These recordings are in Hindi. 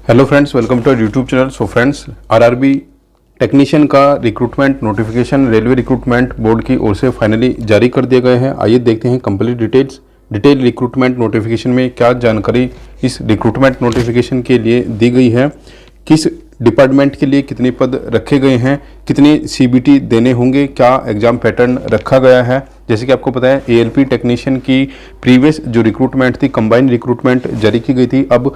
Hello friends, welcome to YouTube channel. So friends, RRB technician का recruitment notification railway recruitment board की ओर से फाइनली जारी कर दिए गए हैं। आइए देखते हैं कंप्लीट डिटेल रिक्रूटमेंट नोटिफिकेशन में क्या जानकारी इस रिक्रूटमेंट नोटिफिकेशन के लिए दी गई है, किस डिपार्टमेंट के लिए कितने पद रखे गए हैं, कितने सीबीटी देने होंगे, क्या एग्जाम पैटर्न रखा गया है। जैसे कि आपको पता है एएलपी टेक्नीशियन की प्रीवियस जो रिक्रूटमेंट थी, कंबाइंड रिक्रूटमेंट जारी की गई थी। अब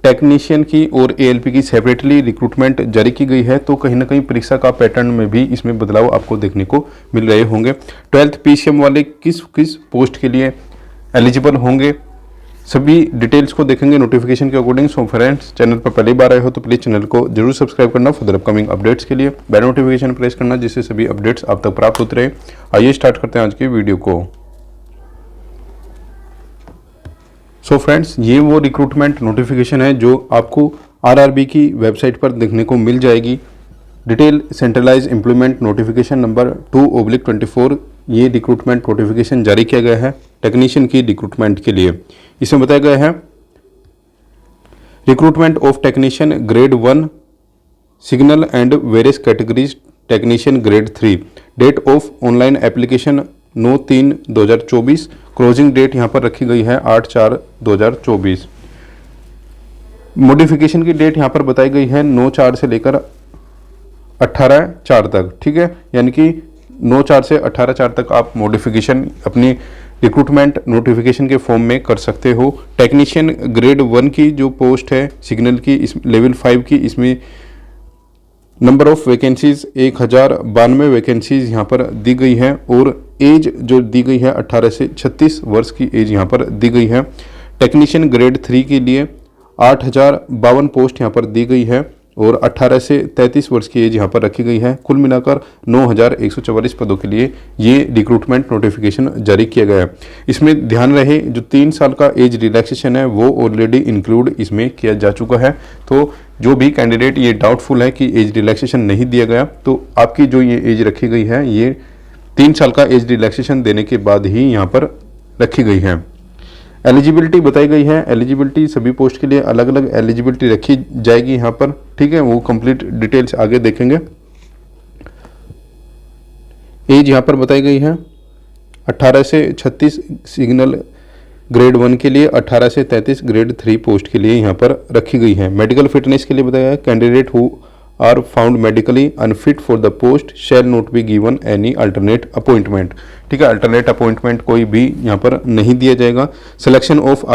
टेक्नीशियन की और एएलपी की सेपरेटली रिक्रूटमेंट जारी की गई है, तो कहीं ना कहीं परीक्षा का पैटर्न में भी इसमें बदलाव आपको देखने को मिल रहे होंगे। 12th पीसीएम वाले किस किस पोस्ट के लिए एलिजिबल होंगे, सभी डिटेल्स को देखेंगे नोटिफिकेशन के अकॉर्डिंग। सो फ्रेंड्स, चैनल पर पहली बार आए हो तो प्लीज़ चैनल को जरूर सब्सक्राइब करना फॉर द अपकमिंग अपडेट्स के लिए। बेल नोटिफिकेशन प्रेस करना जिससे सभी अपडेट्स आप तक प्राप्त होते रहे। आइए स्टार्ट करते हैं आज की वीडियो को। सो फ्रेंड्स, ये वो रिक्रूटमेंट नोटिफिकेशन है जो आपको आरआरबी की वेबसाइट पर देखने को मिल जाएगी। Detail centralise employment notification number 2/24 ये रिक्रूटमेंट नोटिफिकेशन जारी किया गया है टेक्नीशियन की रिक्रूटमेंट के लिए। इसमें बताया गया है recruitment of technician grade 1 signal and various categories technician grade 3। Date of online application 9/3/2024। Closing date यहाँ पर रखी गई है 8/4/2024। मॉडिफिकेशन की डेट यहाँ पर बताई गई है 9/4 से लेकर 18/4 तक। ठीक है, यानी कि 9/4 से 18/4 तक आप मॉडिफिकेशन अपनी रिक्रूटमेंट नोटिफिकेशन के फॉर्म में कर सकते हो। टेक्नीशियन ग्रेड 1 की जो पोस्ट है सिग्नल की, इस लेवल 5 की, इसमें नंबर ऑफ वैकेंसीज 1092 वैकेंसीज यहाँ पर दी गई है और एज जो दी गई है 18 से 36 वर्ष की एज यहाँ पर दी गई है। टेक्नीशियन ग्रेड 3 के लिए 8052 पोस्ट यहाँ पर दी गई है और 18 से 33 वर्ष की एज यहाँ पर रखी गई है। कुल मिलाकर 9144 पदों के लिए ये रिक्रूटमेंट नोटिफिकेशन जारी किया गया है। इसमें ध्यान रहे जो 3 साल का एज रिलैक्सेशन है वो ऑलरेडी इंक्लूड इसमें किया जा चुका है। तो जो भी कैंडिडेट ये डाउटफुल है कि एज रिलैक्सेशन नहीं दिया गया, तो आपकी जो ये एज रखी गई है ये 3 साल का एज रिलैक्सेशन देने के बाद ही यहाँ पर रखी गई है। एलिजिबिलिटी बताई गई है। एलिजिबिलिटी सभी पोस्ट के लिए अलग अलग एलिजिबिलिटी रखी जाएगी यहाँ पर। ठीक है, वो कंप्लीट डिटेल्स आगे देखेंगे। एज यहाँ पर बताई गई है 18 से 36 सिग्नल ग्रेड 1 के लिए, 18 से 33 ग्रेड 3 पोस्ट के लिए यहाँ पर रखी गई है। मेडिकल फिटनेस के लिए बताया है candidate who are found medically unfit for the post shall not be given any alternate appointment. ठीक है, अल्टरनेट अपॉइंटमेंट कोई भी यहाँ पर नहीं दिया जाएगा। सिलेक्शन ऑफ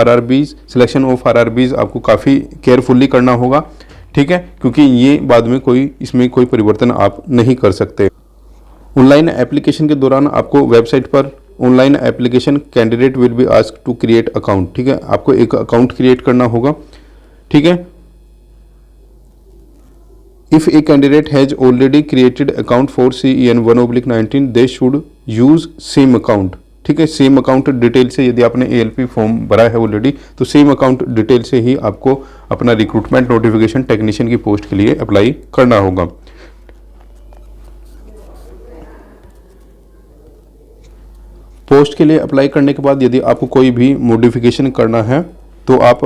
आरआरबीज आपको काफ़ी केयरफुली करना होगा। ठीक है, क्योंकि ये बाद में इसमें कोई परिवर्तन आप नहीं कर सकते। ऑनलाइन एप्लीकेशन के दौरान आपको वेबसाइट पर online application candidate will be asked to create account. ठीक है, आपको एक अकाउंट क्रिएट करना होगा। ठीक है, if a candidate has already created account for CEN 1/19 they should use same account। ठीक है, सेम अकाउंट डिटेल से यदि आपने एएलपी फॉर्म भरा है ऑलरेडी तो सेम अकाउंट डिटेल से ही आपको अपना रिक्रूटमेंट नोटिफिकेशन टेक्नीशियन की पोस्ट के लिए अप्लाई करना होगा। पोस्ट के लिए अप्लाई करने के बाद यदि आपको कोई भी मॉडिफिकेशन करना है तो आप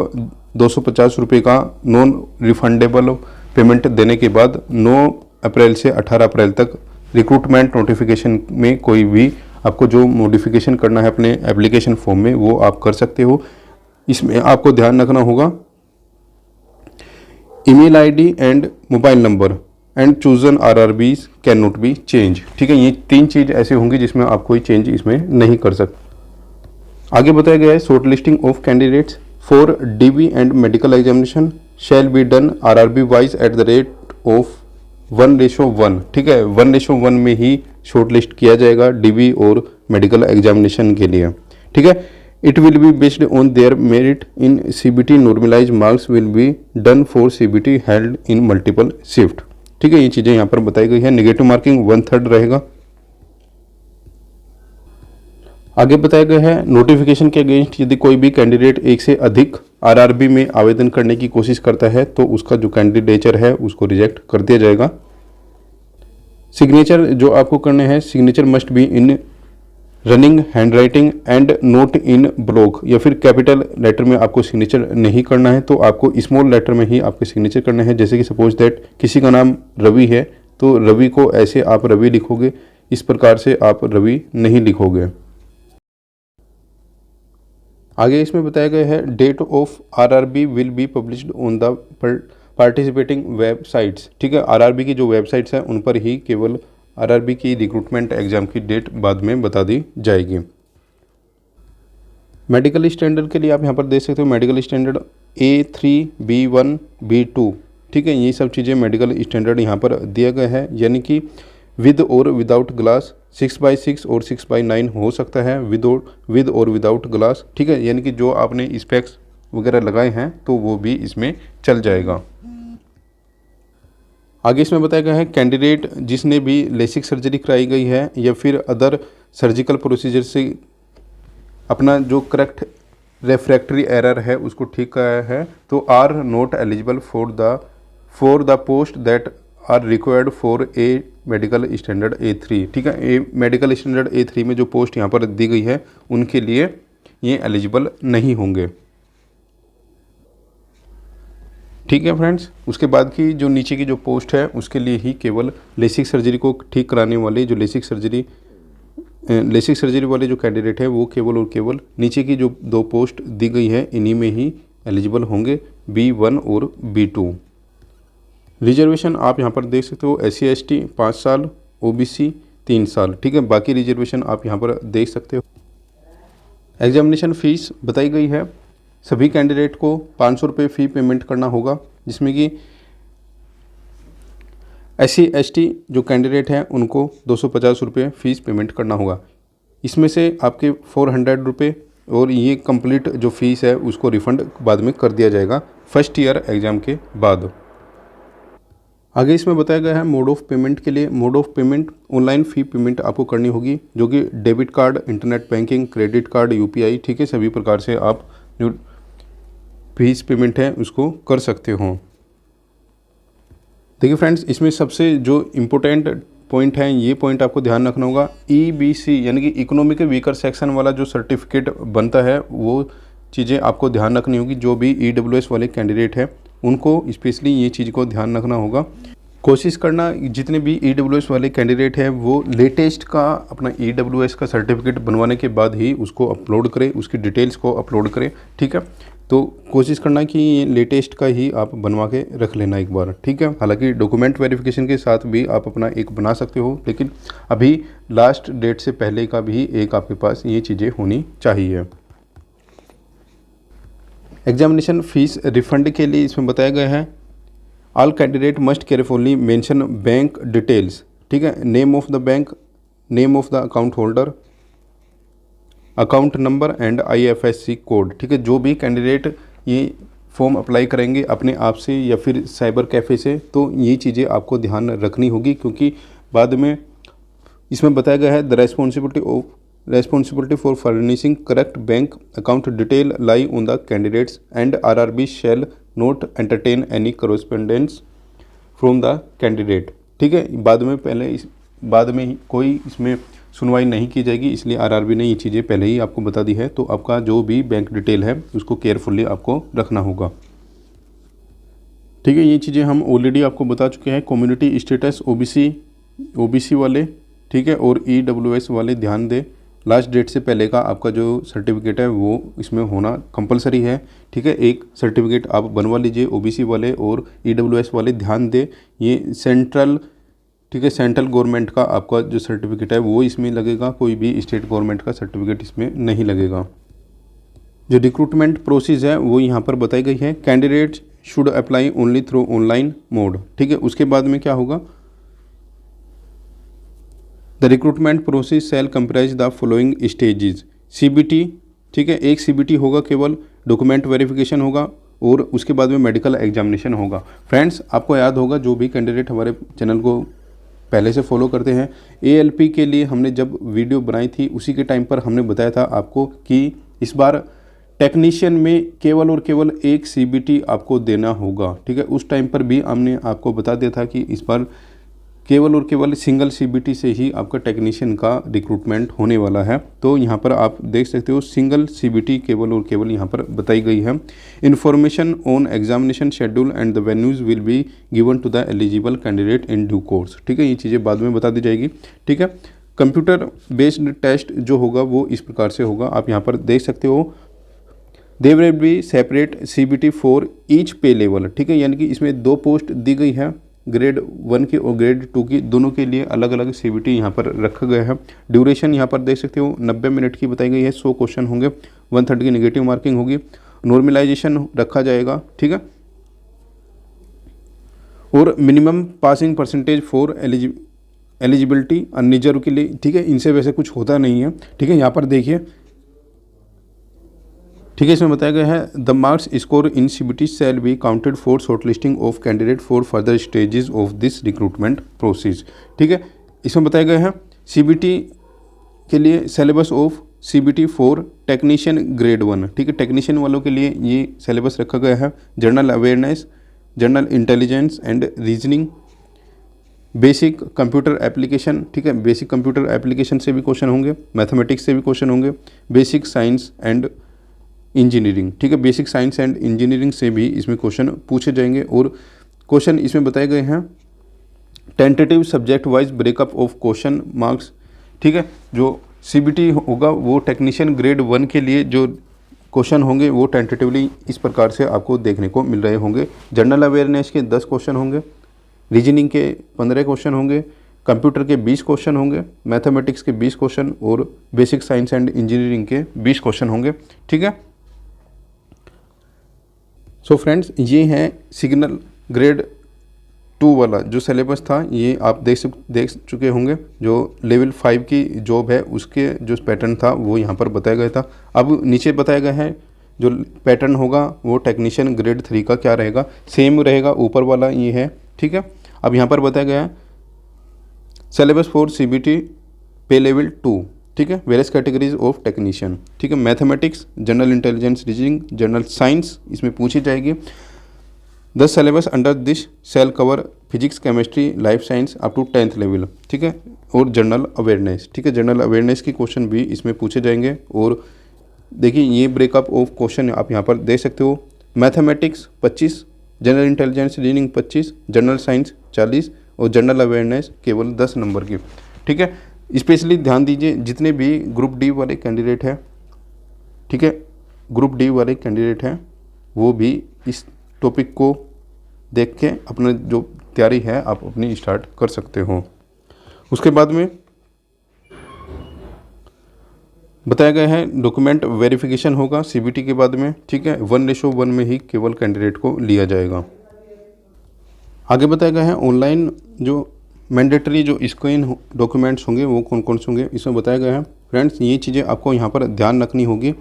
250 रुपये का नॉन रिफंडेबल पेमेंट देने के बाद 9 अप्रैल से 18 अप्रैल तक रिक्रूटमेंट नोटिफिकेशन में कोई भी आपको जो मॉडिफिकेशन करना है अपने एप्लीकेशन फॉर्म में वो आप कर सकते हो। इसमें आपको ध्यान रखना होगा email ID and mobile number and chosen RRBs can not be change. ठीक है, ये 3 चीज़ ऐसे होंगी जिसमें आप कोई चेंज इसमें नहीं कर सकते। आगे बताया गया है short listing of candidates for dB and medical examination shall be done RRB wise at the rate of 1:1। ठीक है, 1:1 में ही शॉर्ट लिस्ट किया जाएगा डीबी और मेडिकल एग्जामिनेशन के लिए। ठीक है, it will be based on their merit in CBT. Normalised marks will be done for CBT held in multiple shift. ठीक है, ये चीज़ें यहाँ पर बताई गई है। नेगेटिव मार्किंग 1/3 रहेगा। आगे बताया गया है नोटिफिकेशन के अगेंस्ट यदि कोई भी कैंडिडेट एक से अधिक आरआरबी में आवेदन करने की कोशिश करता है तो उसका जो कैंडिडेचर है उसको रिजेक्ट कर दिया जाएगा। सिग्नेचर जो आपको करने हैं, signature must be in running handwriting and note in block, या फिर कैपिटल लेटर में आपको सिग्नेचर नहीं करना है, तो आपको स्मॉल लेटर में ही आपके सिग्नेचर करना है। जैसे कि सपोज दैट किसी का नाम रवि है, तो रवि को ऐसे आप रवि लिखोगे, इस प्रकार से आप रवि नहीं लिखोगे। आगे इसमें बताया गया है date of RRB will be published on the participating websites. ठीक है, आरआरबी की जो वेबसाइट्स हैं उन पर ही केवल आरआरबी की रिक्रूटमेंट एग्जाम की डेट बाद में बता दी जाएगी। मेडिकल स्टैंडर्ड के लिए आप यहाँ पर देख सकते हो medical standard A3 B1 B2। ठीक है, ये सब चीज़ें मेडिकल स्टैंडर्ड यहाँ पर दिया गया है, यानी कि विद और विदाउट ग्लास 6/6 और 6/9 हो सकता है, विद और विदाउट ग्लास। ठीक है, यानी कि जो आपने स्पेक्स वगैरह लगाए हैं तो वो भी इसमें चल जाएगा। आगे इसमें बताया गया है कैंडिडेट जिसने भी लेसिक सर्जरी कराई गई है या फिर अदर सर्जिकल प्रोसीजर से अपना जो करेक्ट रेफ्रैक्टरी एरर है उसको ठीक कराया है, तो are not eligible for the post that are required for a medical standard A3। ठीक है, ए मेडिकल स्टैंडर्ड A3 में जो पोस्ट यहाँ पर दी गई है उनके लिए ये एलिजिबल नहीं होंगे। ठीक है फ्रेंड्स, उसके बाद की जो नीचे की जो पोस्ट है उसके लिए ही केवल लेसिक सर्जरी को ठीक कराने वाले जो लेसिक सर्जरी वाले जो कैंडिडेट है वो केवल और केवल नीचे की जो 2 पोस्ट दी गई है इन्हीं में ही एलिजिबल होंगे, B1 और B2। रिजर्वेशन आप यहाँ पर देख सकते हो SC/ST 5 साल, OBC 3 साल। ठीक है, बाकी रिजर्वेशन आप यहाँ पर देख सकते हो। एग्जामिनेशन फ़ीस बताई गई है, सभी कैंडिडेट को 500 रुपये फ़ी पेमेंट करना होगा, जिसमें कि SC/ST जो कैंडिडेट हैं उनको 250 रुपये फ़ीस पेमेंट करना होगा। इसमें से आपके 400 रुपये और ये कंप्लीट जो फ़ीस है उसको रिफ़ंड बाद में कर दिया जाएगा फर्स्ट ईयर एग्ज़ाम के बाद। आगे इसमें बताया गया है मोड ऑफ़ पेमेंट के लिए, mode of payment online fee payment आपको करनी होगी, जो कि debit card, internet banking, credit card, UPI। ठीक है, सभी प्रकार से आप जो फीस पेमेंट है उसको कर सकते हो। देखिए फ्रेंड्स, इसमें सबसे जो इम्पोर्टेंट पॉइंट है ये पॉइंट आपको ध्यान रखना होगा, EBC यानी कि इकोनॉमिक वीकर सेक्शन वाला जो सर्टिफिकेट बनता है वो चीज़ें आपको ध्यान रखनी होगी। जो भी EWS वाले कैंडिडेट हैं उनको स्पेशली ये चीज़ को ध्यान रखना होगा। कोशिश करना जितने भी EWS वाले कैंडिडेट हैं वो लेटेस्ट का अपना EWS का सर्टिफिकेट बनवाने के बाद ही उसको अपलोड करें, उसकी डिटेल्स को अपलोड करें। ठीक है, तो कोशिश करना कि ये लेटेस्ट का ही आप बनवा के रख लेना एक बार। ठीक है, हालांकि डॉक्यूमेंट वेरिफिकेशन के साथ भी आप अपना एक बना सकते हो, लेकिन अभी लास्ट डेट से पहले का भी एक आपके पास ये चीज़ें होनी चाहिए। एग्जामिनेशन फ़ीस रिफंड के लिए इसमें बताया गया है all candidate must carefully mention bank details. ठीक है, name of the bank, name of the account holder, account number and IFSC code. ठीक है, जो भी कैंडिडेट ये फॉर्म अप्लाई करेंगे अपने आप से या फिर साइबर कैफ़े से, तो ये चीज़ें आपको ध्यान रखनी होगी, क्योंकि बाद में इसमें बताया गया है the responsibility for furnishing correct bank account detail lie on the candidates and RRB shall not entertain any correspondence from the candidate. ठीक है, बाद में ही कोई इसमें सुनवाई नहीं की जाएगी, इसलिए RRB ने ये चीज़ें पहले ही आपको बता दी है। तो आपका जो भी बैंक डिटेल है उसको केयरफुली आपको रखना होगा। ठीक है, ये चीज़ें हम ऑलरेडी आपको बता चुके हैं। कम्युनिटी स्टेटस OBC वाले, ठीक है, और EWS वाले ध्यान दें, लास्ट डेट से पहले का आपका जो सर्टिफिकेट है वो इसमें होना कंपलसरी है। ठीक है, एक सर्टिफिकेट आप बनवा लीजिए OBC वाले और EWS वाले ध्यान दें। ये सेंट्रल गवर्नमेंट का आपका जो सर्टिफिकेट है वो इसमें लगेगा, कोई भी स्टेट गवर्नमेंट का सर्टिफिकेट इसमें नहीं लगेगा। जो रिक्रूटमेंट प्रोसेस है वो यहाँ पर बताई गई है, candidate should apply only through online mode. ठीक है, उसके बाद में क्या होगा, the recruitment process shall comprise the following stages. CBT, ठीक है, एक CBT होगा, केवल डॉक्यूमेंट वेरिफिकेशन होगा और उसके बाद में मेडिकल एग्जामिनेशन होगा। फ्रेंड्स, आपको याद होगा जो भी कैंडिडेट हमारे चैनल को पहले से फॉलो करते हैं, ALP के लिए हमने जब वीडियो बनाई थी उसी के टाइम पर हमने बताया था आपको कि इस बार टेक्नीशियन में केवल और केवल एक CBT आपको देना होगा। ठीक है, उस टाइम पर भी हमने आपको बता दिया था कि इस बार केवल और केवल सिंगल सीबीटी से ही आपका टेक्नीशियन का रिक्रूटमेंट होने वाला है। तो यहाँ पर आप देख सकते हो सिंगल सीबीटी केवल और केवल यहाँ पर बताई गई है। Information on examination schedule and the venues will be given to the eligible candidate in due course. ठीक है, ये चीज़ें बाद में बता दी जाएगी। ठीक है, कंप्यूटर बेस्ड टेस्ट जो होगा वो इस प्रकार से होगा, आप यहाँ पर देख सकते हो। They will be separate CBT for each पे लेवल। ठीक है, यानी कि इसमें 2 पोस्ट दी गई है, ग्रेड 1 की और ग्रेड 2 की, दोनों के लिए अलग अलग सीबीटी यहाँ पर रखा गया है। ड्यूरेशन यहाँ पर देख सकते हो 90 मिनट की बताई गई है। 100 क्वेश्चन होंगे, 1/3 की नेगेटिव मार्किंग होगी। नॉर्मलाइजेशन रखा जाएगा। ठीक है, और minimum passing percentage for eligibility unreserved के लिए। ठीक है, इनसे वैसे कुछ होता नहीं है। ठीक है, यहाँ पर देखिए, ठीक है, इसमें बताया गया है the marks score in CBT shall be counted for short listing of candidate for further stages of this recruitment process. ठीक है, इसमें बताया गया है सीबीटी के लिए syllabus of CBT for technician grade 1। ठीक है, टेक्नीशियन वालों के लिए ये सिलेबस रखा गया है। General awareness, general intelligence and reasoning, basic computer application. ठीक है, बेसिक कंप्यूटर एप्लीकेशन से भी क्वेश्चन होंगे, मैथमेटिक्स से भी क्वेश्चन होंगे, बेसिक साइंस एंड इंजीनियरिंग। ठीक है, बेसिक साइंस एंड इंजीनियरिंग से भी इसमें क्वेश्चन पूछे जाएंगे। और क्वेश्चन इसमें बताए गए हैं tentative subject wise breakup of question marks. ठीक है, जो सीबीटी होगा वो टेक्नीशियन ग्रेड 1 के लिए जो क्वेश्चन होंगे वो टेंटेटिवली इस प्रकार से आपको देखने को मिल रहे होंगे। जनरल अवेयरनेस के 10 क्वेश्चन होंगे, रीजनिंग के 15 क्वेश्चन होंगे, कंप्यूटर के 20 क्वेश्चन होंगे, मैथमेटिक्स के 20 क्वेश्चन और बेसिक साइंस एंड इंजीनियरिंग के 20 क्वेश्चन होंगे। ठीक है, सो फ्रेंड्स, ये है सिग्नल ग्रेड 2 वाला जो सिलेबस था, ये आप देख चुके होंगे। जो लेवल 5 की जॉब है उसके जो पैटर्न था वो यहाँ पर बताया गया था। अब नीचे बताया गया है जो पैटर्न होगा वो टेक्नीशियन ग्रेड 3 का क्या रहेगा, सेम रहेगा, ऊपर वाला ये है। ठीक है, अब यहाँ पर बताया गया है syllabus for CBT pay level 2। ठीक है, वेरियस कैटेगरीज ऑफ टेक्नीशियन। ठीक है, mathematics, general intelligence, reasoning, general science इसमें पूछी जाएगी। The syllabus under this shall cover physics, chemistry, life science up to 10th level. ठीक है, और जनरल अवेयरनेस। ठीक है, जनरल अवेयरनेस की क्वेश्चन भी इसमें पूछे जाएंगे। और देखिए ये ब्रेकअप ऑफ क्वेश्चन आप यहाँ पर देख सकते हो। Mathematics 25, general intelligence reasoning 25, general science 40 और जनरल अवेयरनेस केवल 10 नंबर की। ठीक है, स्पेशली ध्यान दीजिए जितने भी ग्रुप डी वाले कैंडिडेट हैं, ठीक है, ग्रुप डी वाले कैंडिडेट हैं वो भी इस टॉपिक को देख के अपना जो तैयारी है आप अपनी स्टार्ट कर सकते हो। उसके बाद में बताया गया है डॉक्यूमेंट वेरिफिकेशन होगा सीबीटी के बाद में। ठीक है, 1:1 में ही केवल कैंडिडेट को लिया जाएगा। आगे बताया गया है ऑनलाइन जो मैंडेटरी जो स्कैन डॉक्यूमेंट्स होंगे वो कौन कौन से होंगे, इसमें बताया गया है। फ्रेंड्स, ये चीज़ें आपको यहाँ पर ध्यान रखनी होगी।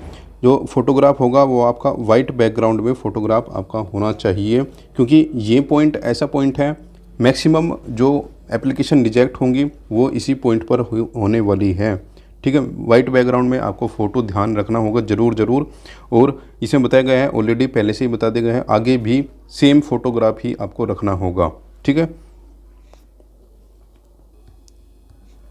जो फोटोग्राफ होगा वो आपका वाइट बैकग्राउंड में फ़ोटोग्राफ आपका होना चाहिए, क्योंकि ये पॉइंट ऐसा पॉइंट है मैक्सिमम जो एप्लीकेशन रिजेक्ट होंगी वो इसी पॉइंट पर होने वाली है। ठीक है, वाइट बैकग्राउंड में आपको फ़ोटो ध्यान रखना होगा ज़रूर। और इसमें बताया गया है ऑलरेडी पहले से ही बता दिया गया है, आगे भी सेम फोटोग्राफ ही आपको रखना होगा। ठीक है,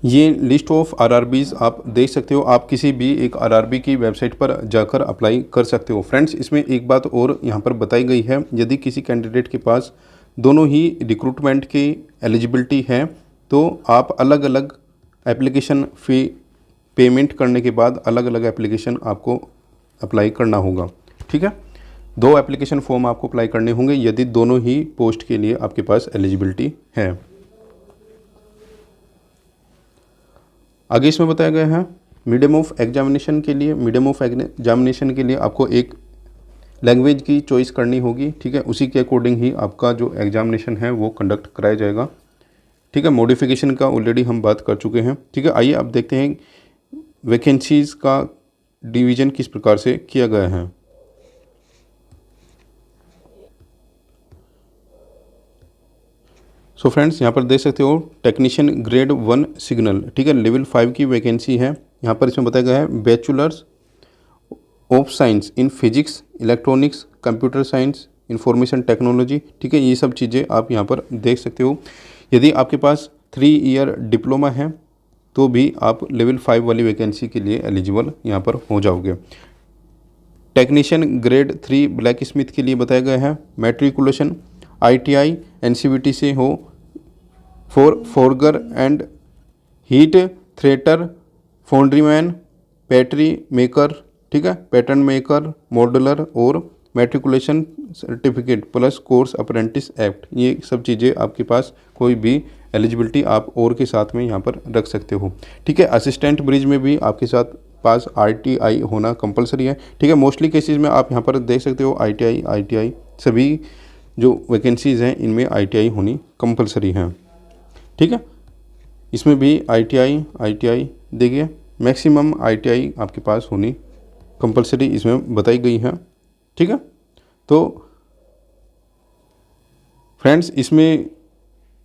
ये लिस्ट ऑफ आरआरबीज़ आप देख सकते हो, आप किसी भी एक आरआरबी की वेबसाइट पर जाकर अप्लाई कर सकते हो। फ्रेंड्स, इसमें एक बात और यहाँ पर बताई गई है, यदि किसी कैंडिडेट के पास दोनों ही रिक्रूटमेंट की एलिजिबिलिटी है तो आप अलग अलग एप्लीकेशन फ़ी पेमेंट करने के बाद अलग अलग एप्लीकेशन आपको अप्लाई करना होगा। ठीक है, 2 एप्लीकेशन फॉर्म आपको अप्लाई करने होंगे यदि दोनों ही पोस्ट के लिए आपके पास एलिजिबिलिटी है। आगे इसमें बताया गया है मीडियम ऑफ एग्जामिनेशन के लिए आपको एक लैंग्वेज की चॉइस करनी होगी। ठीक है, उसी के अकॉर्डिंग ही आपका जो एग्जामिनेशन है वो कंडक्ट कराया जाएगा। ठीक है, मॉडिफिकेशन का ऑलरेडी हम बात कर चुके हैं। ठीक है, आइए अब देखते हैं वैकेंसीज़ का डिवीज़न किस प्रकार से किया गया है। सो फ्रेंड्स, यहाँ पर देख सकते हो टेक्नीशियन ग्रेड 1 सिग्नल। ठीक है, लेवल 5 की वैकेंसी है। यहाँ पर इसमें बताया गया है bachelors of science in physics, electronics, computer science, information technology. ठीक है, ये सब चीज़ें आप यहाँ पर देख सकते हो। यदि आपके पास 3 ईयर डिप्लोमा है तो भी आप लेवल 5 वाली वैकेंसी के लिए एलिजिबल यहाँ पर हो जाओगे। टेक्नीशियन ग्रेड 3 ब्लैक स्मिथ के लिए बताया गया है मैट्रिकुलेशन ITI NCVT से हो for forger and heat treater, foundryman, battery maker, ठीक है, पैटर्न मेकर, मॉडलर और matriculation certificate plus course apprentice act, ये सब चीज़ें आपके पास कोई भी एलिजिबिलिटी आप और के साथ में यहाँ पर रख सकते हो। ठीक है, असिस्टेंट ब्रिज में भी आपके साथ पास ITI होना कंपलसरी है। ठीक है, मोस्टली केसेस में आप यहाँ पर देख सकते हो ITI सभी जो वैकेंसीज़ हैं इनमें ITI होनी कंपलसरी है। ठीक है, इसमें भी ITI देखिए मैक्सिमम ITI आपके पास होनी कंपलसरी इसमें बताई गई है। ठीक है, तो फ्रेंड्स इसमें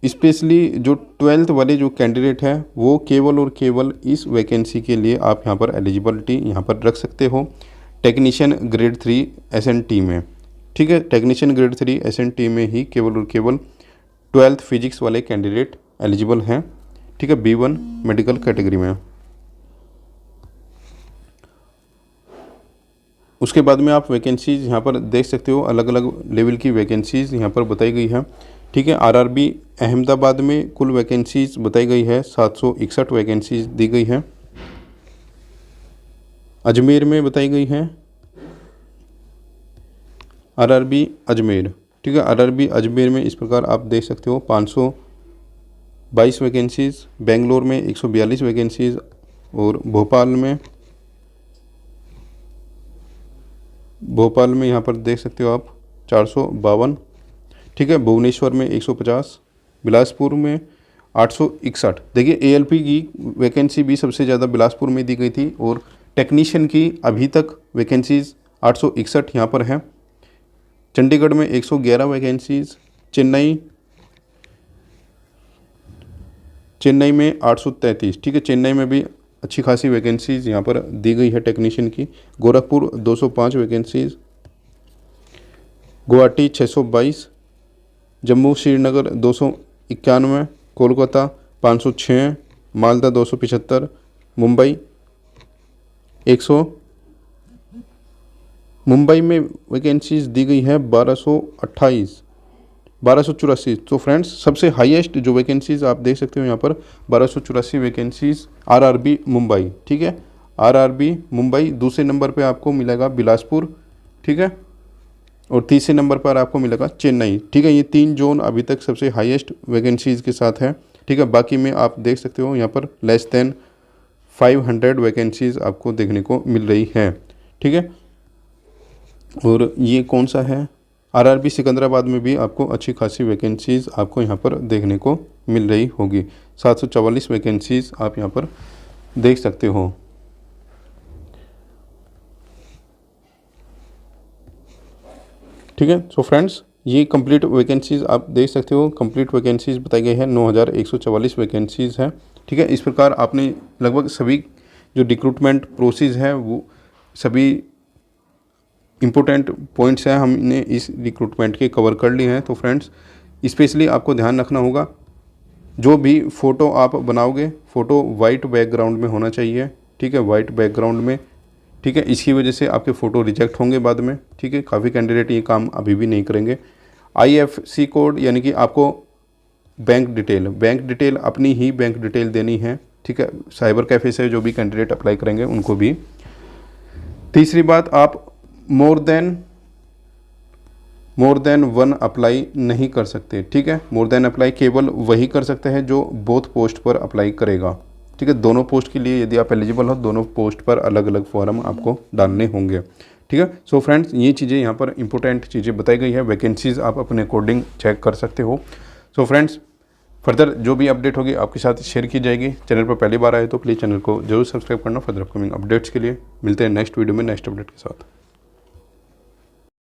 स्पेशली जो 12th वाले जो कैंडिडेट है वो केवल और केवल इस वैकेंसी के लिए आप यहाँ पर एलिजिबिलिटी यहाँ पर रख सकते हो टेक्नीशियन ग्रेड 3 SNT में। ठीक है, टेक्नीशियन ग्रेड 3 SNT में ही केवल और केवल 12th फिजिक्स वाले कैंडिडेट एलिजिबल हैं। ठीक है, B1 मेडिकल कैटेगरी में। उसके बाद में आप वैकेंसीज यहाँ पर देख सकते हो, अलग अलग लेवल की वैकेंसीज यहाँ पर बताई गई है। ठीक है, RRB अहमदाबाद में कुल वैकेंसीज बताई गई है 761 वैकेंसीज दी गई है। अजमेर में बताई गई है RRB अजमेर। ठीक है, RRB अजमेर में इस प्रकार आप देख सकते हो 522 वैकेंसीज, बेंगलोर में 142 वैकेंसीज और भोपाल में यहाँ पर देख सकते हो आप 452। ठीक है, भुवनेश्वर में 150, बिलासपुर में 861। देखिए ALP की वैकेंसी भी सबसे ज़्यादा बिलासपुर में दी गई थी और टेक्नीशियन की अभी तक वैकेंसीज 861 यहाँ पर है। चंडीगढ़ में 111 वैकेंसीज, चेन्नई में 833। ठीक है, चेन्नई में भी अच्छी खासी वैकेंसीज यहाँ पर दी गई है टेक्नीशियन की। गोरखपुर 205 वैकेंसीज, गुवाहाटी 622, जम्मू श्रीनगर 291, कोलकाता 506, मालदा 275, मुंबई मुंबई में वैकेंसीज दी गई है 1284। तो फ्रेंड्स सबसे हाईएस्ट जो वैकेंसीज आप देख सकते हो यहाँ पर 1284 वैकेंसीज RRB मुंबई। ठीक है, RRB मुंबई। दूसरे नंबर पे आपको मिलेगा बिलासपुर। ठीक है, और तीसरे नंबर पर आपको मिलेगा चेन्नई। ठीक है, ये 3 जोन अभी तक सबसे हाईएस्ट वैकेंसीज के साथ है। ठीक है, बाकी में आप देख सकते हो यहाँ पर लेस देन 500 वैकेंसीज आपको देखने को मिल रही है। ठीक है, और ये कौन सा है, RRB सिकंदराबाद में भी आपको अच्छी खासी वैकेंसीज आपको यहाँ पर देखने को मिल रही होगी। 744 वैकेंसीज आप यहाँ पर देख सकते हो। ठीक है, सो फ्रेंड्स ये कंप्लीट वैकेंसीज आप देख सकते हो। कंप्लीट वैकेंसीज बताई गई है 9144 वैकेंसीज है। ठीक है, इस प्रकार आपने लगभग सभी जो रिक्रूटमेंट प्रोसेस है वो सभी इम्पोर्टेंट पॉइंट्स हैं हमने इस रिक्रूटमेंट के कवर कर लिए हैं। तो फ्रेंड्स स्पेशली आपको ध्यान रखना होगा, जो भी फ़ोटो आप बनाओगे फ़ोटो वाइट बैकग्राउंड में होना चाहिए। ठीक है, वाइट बैकग्राउंड में। ठीक है, इसकी वजह से आपके फ़ोटो रिजेक्ट होंगे बाद में। ठीक है, काफ़ी कैंडिडेट ये काम अभी भी नहीं करेंगे। IFSC कोड यानी कि आपको बैंक डिटेल अपनी ही बैंक डिटेल देनी है। ठीक है, साइबर कैफ़े से जो भी कैंडिडेट अप्लाई करेंगे उनको भी। तीसरी बात, आप मोर देन 1 अप्लाई नहीं कर सकते। ठीक है, मोर देन अप्लाई केवल वही कर सकते हैं जो बोथ पोस्ट पर अप्लाई करेगा। ठीक है, दोनों पोस्ट के लिए यदि आप एलिजिबल हो, दोनों पोस्ट पर अलग अलग फॉर्म आपको डालने होंगे। ठीक है, सो फ्रेंड्स ये चीज़ें यहाँ पर इंपॉर्टेंट चीज़ें बताई गई है। वैकेंसीज आप अपने अकॉर्डिंग चेक कर सकते हो। सो फ्रेंड्स फर्दर जो भी अपडेट होगी आपके साथ शेयर की जाएगी। चैनल पर पहली बार आए तो प्लीज़ चैनल को जरूर सब्सक्राइब करना फर्दर अपकमिंग अपडेट्स के लिए। मिलते हैं नेक्स्ट वीडियो में नेक्स्ट अपडेट के साथ।